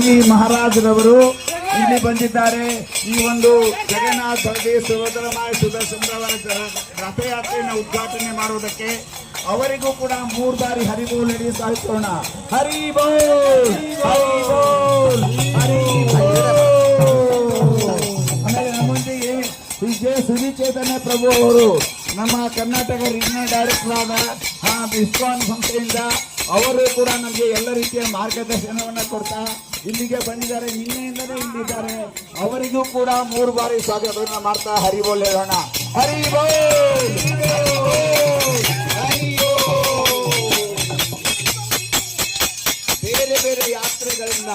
ಯೋಗಿ ಮಹಾರಾಜರವರು ಇಲ್ಲಿ ಬಂದಿದ್ದಾರೆ. ಈ ಒಂದು ಜಗನ್ನಾಥ ಬಲದೇವ್ ಸುಭದ್ರಮಾಯ ಸುದರ್ಶನರವರ ರಥಯಾತ್ರೆಯನ್ನು ಉದ್ಘಾಟನೆ ಮಾಡುವುದಕ್ಕೆ ಅವರಿಗೂ ಕೂಡ 3 ಬಾರಿ ಹರಿಬೋಲ್ ಹೇಳಿ ಸಾಧಿಸೋಣ. ಹರಿ ಬೋಲ್, ಹರಿ ಬೋಲ್, ಹರಿ ಬೋಲ್. ಆಮೇಲೆ ನಮ್ಮೊಂದಿಗೆ ಜೆ ಸುನಿ ಚೈತನ್ಯ ಪ್ರಭು ಅವರು ನಮ್ಮ ಕರ್ನಾಟಕ ರೀಜನಲ್ ಡೈರೆಕ್ಟರ್ ಆದ ಇಸ್ಕಾನ್ ಸಂಸ್ಥೆಯಿಂದ ಅವರು ಕೂಡ ನಮಗೆ ಎಲ್ಲ ರೀತಿಯ ಮಾರ್ಗದರ್ಶನವನ್ನು ಕೊಡ್ತಾ ಇಲ್ಲಿಗೆ ಬಂದಿದ್ದಾರೆ. ನಿನ್ನೆಯಿಂದಲೇ ಇಲ್ಲಿದ್ದಾರೆ. ಅವರಿಗೂ ಕೂಡ 3 ಬಾರಿ ಸ್ವಾಗತವನ್ನು ಮಾಡ್ತಾ ಹರಿ ಬೋಲ್ ಹೇಳೋಣ. ಹರಿ ಬೋಲ್, ಹರಿ ಬೋಲ್. ಬೇರೆ ಬೇರೆ ಯಾತ್ರೆಗಳಿಂದ